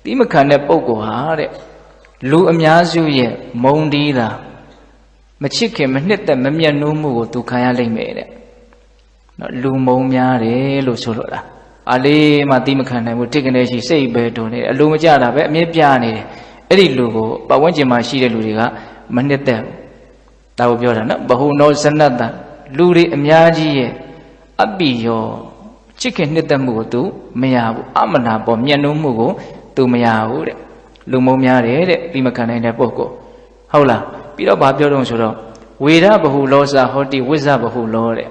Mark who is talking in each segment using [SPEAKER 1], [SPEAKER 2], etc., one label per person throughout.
[SPEAKER 1] တိမခံတဲ့ပုဂ္ဂိုလ်ဟာတဲ့လူအများစုရဲ့မုံတီးတာမချစ်ခင်မနှစ်သက်မမျက်နှိုးမှုကိုသူခံရလိမ့်မယ်တဲ့နော်လူမုံများတယ်လို့ဆိုလို့လားအလေးမှတိမခံနိုင်ဘူးတိကနေရှိစိတ်ပဲတုံနေတယ်အလိုမကျတာပဲအမြဲပြနေတယ်အဲ့ဒီလူကိုပတ်ဝန်းကျင်မှာရှိတဲ့လူတွေကမနှစ်သက်ဘူးဒါကိုပြောတာနော်ဘဟုနောဇနတ္တလူတွေအများကြီးရဲ့အပိယောချစ်ခင်နှစ်သက်မှုကိုသူမရဘူးအမနာပေါ်မျက်နှိုးမှုကိုသူမရဘူးတဲ့လူမုံများတယ်တဲ့တိမခံနိုင်တဲ့ပုဂ္ဂိုလ်ဟုတ်လားပြီးတော့ဗာပြောတော့ဆိုတော့ဝေဒဘဟုလောစဟောတိဝိဇ္ဇဘဟုလောတဲ့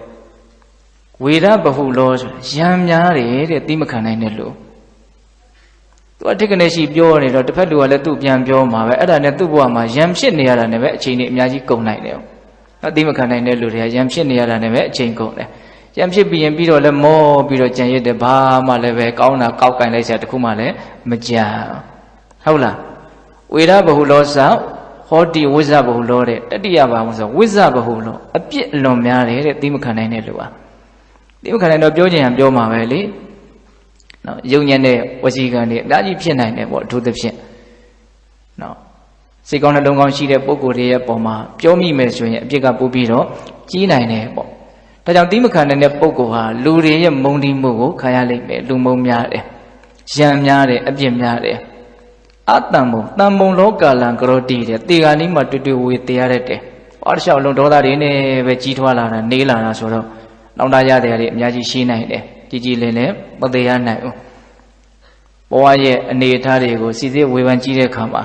[SPEAKER 1] ဝေဒဘဟုလောဆိုရံများတယ်တဲ့တိမခံနိုင်တဲ့လူသူအထိကနေရှိပြောနေတော့တစ်ဖက်လူကလည်းသူ့ပြန်ပြောမှာပဲအဲ့ဒါနဲ့သူ့ဘဝမှာရံဖြစ်နေရတာနဲ့ပဲအချိန်ကြီးအများကြီးကုန်နိုင်တယ်တိမခံနိုင်တဲ့လူတွေကရံဖြစ်နေရတာနဲ့ပဲအချိန်ကုန်တယ်ရံဖြစ်ပြီးရင်ပြီးတော့လည်းမောပြီးတော့ကြံရစ်တယ်ဘာမှလည်းပဲကောင်းတာကောက်ကင်လိုက်စရာတခုမှလည်းမကြံဟုတ်လားဝေဒဘဟုလောစဟောတိဝိဇ္ဇဘဟုလောတဲ့တတိယဘာလို့ဆိုဝိဇ္ဇဘဟုလောအပြစ်လွန်များတယ်တဲ့တိမခံနိုင်တဲ့လူဟာတိမခံနိုင်တော့ပြောချင်ရင်ပြောမှာပဲလေနော်ယုံညံ့တဲ့ဝစီကံတွေအများကြီးဖြစ်နိုင်တယ်ပေါ့အထူးသဖြင့်နော်စိတ်ကောင်းနှလုံးကောင်းရှိတဲ့ပုဂ္ဂိုလ်တွေရဲ့ပုံမှာပြောမိမယ်ဆိုရင်အပြစ်ကပို့ပြီးတော့ကြီးနိုင်တယ်ပေါ့ဒါကြောင့်တိမခံနိုင်တဲ့ပုဂ္ဂိုလ်ဟာလူတွေရဲ့မုံတီးမှုကိုခံရလိမ့်မယ်လူမုံများတယ်ရံများတယ်အပြစ်များတယ်အတံဘုံတံဘုံလောကလံကရောတိတဲ့တေဂာနီးမှာတွေ့တွေ့ဝေတေရတဲ့တဲ့ဘာတစ်လျှောက်လုံးဒေါသတွေနဲ့ပဲကြီးထွားလာတာနေလာတာဆိုတော့နောက်တာရတယ်တွေအများကြီးရှိနိုင်တယ်ကြီးကြီးလင်းလင်းမသေးရနိုင်ဘူးဘဝရဲ့အနေအထားတွေကိုစီစစ်ဝေဖန်ကြည့်တဲ့အခါမှာ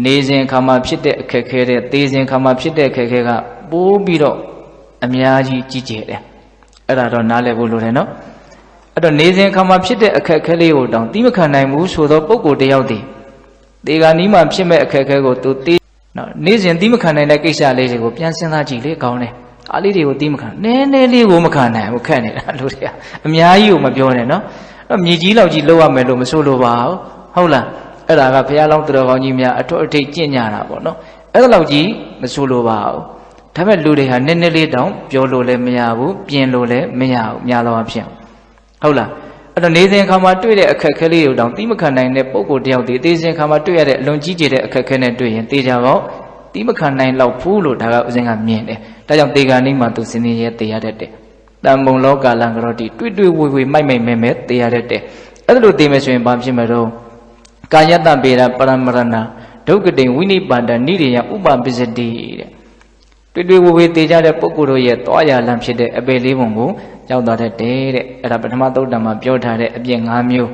[SPEAKER 1] နေစဉ်ခါမှာဖြစ်တဲ့အခက်ခဲတဲ့သေစဉ်ခါမှာဖြစ်တဲ့အခက်ခဲကပိုးပြီးတော့အများကြီးကြီးကျယ်တယ်အဲ့ဒါတော့နားလည်ဖို့လိုတယ်နော်အဲ့တော့နေစဉ်ခါမှာဖြစ်တဲ့အခက်ခဲလေးကိုတောင်တိမခံနိုင်ဘူးဆိုတော့ပုဂ္ဂိုလ်တယောက်တည်းဒီကနီးမှဖြစ်မဲ့အခက်ခဲကိုသူသိနော်နေစဉ်တိမခံနိုင်တဲ့ကိစ္စလေးတွေကိုပြန်စဉ်းစားကြည့်လေကောင်းတယ်အားလေးတွေကိုတိမခံနည်းနည်းလေးကိုမခံနိုင်ဘူးခက်နေတာလူတွေကအများကြီးကိုမပြောနဲ့နော်အဲ့မြေကြီးလောက်ကြီးလောက်ရမယ်လို့မဆိုလိုပါဘူးဟုတ်လားအဲ့ဒါကဘုရားလောင်းသူတော်ကောင်းကြီးများအထွတ်အထိပ်ကျင့်ကြတာပေါ့နော်အဲ့ဒါလောက်ကြီးမဆိုလိုပါဘူးဒါပေမဲ့လူတွေဟာနည်းနည်းလေးတောင်ပြောလို့လည်းမရဘူးပြင်လို့လည်းမရဘူးများသောအားဖြင့်ဟုတ်လားအဲ့တော့နေစဉ်ခါမှာတွေ့တဲ့အခက်ခဲလေးကိုတောင်တိမခံနိုင်တဲ့ပုဂ္ဂိုလ်တယောက်ဒီသေစဉ်ခါမှာတွေ့ရတဲ့အလွန်ကြီးကျယ်တဲ့အခက်ခဲနဲ့တွေ့ရင်တေချာပေါ့တိမခံနိုင်လောက်ဘူးလို့ဒါကဥစဉ်ကမြင်တယ်ဒါကြောင့်တေဂာနိမှာသူစင်စင်ရဲတေရတတ်တယ်တံဘုံလောကလံကရောတိတွေ့တွေ့ဝေဝေမိုက်မိုက်မဲမဲတေရတတ်တယ်အဲ့ဒါလို့တေမယ်ဆိုရင်ဘာဖြစ်မှာတော့ကာယတ္တပေရပရမရဏဒုက္ကတိဝိနိပါဒနိရိယဥပပစ္စတိတဲ့တွေ့တွေ့ဝေဝေတေကြတဲ့ပုဂ္ဂိုလ်တို့ရဲ့သွားရလံဖြစ်တဲ့အပေလေးပုံကိုရောက်သွားတတ်တယ်တဲ့အဲ့ဒါပထမသုတ်တံမှာပြောထားတဲ့အပြည့်၅မျိုး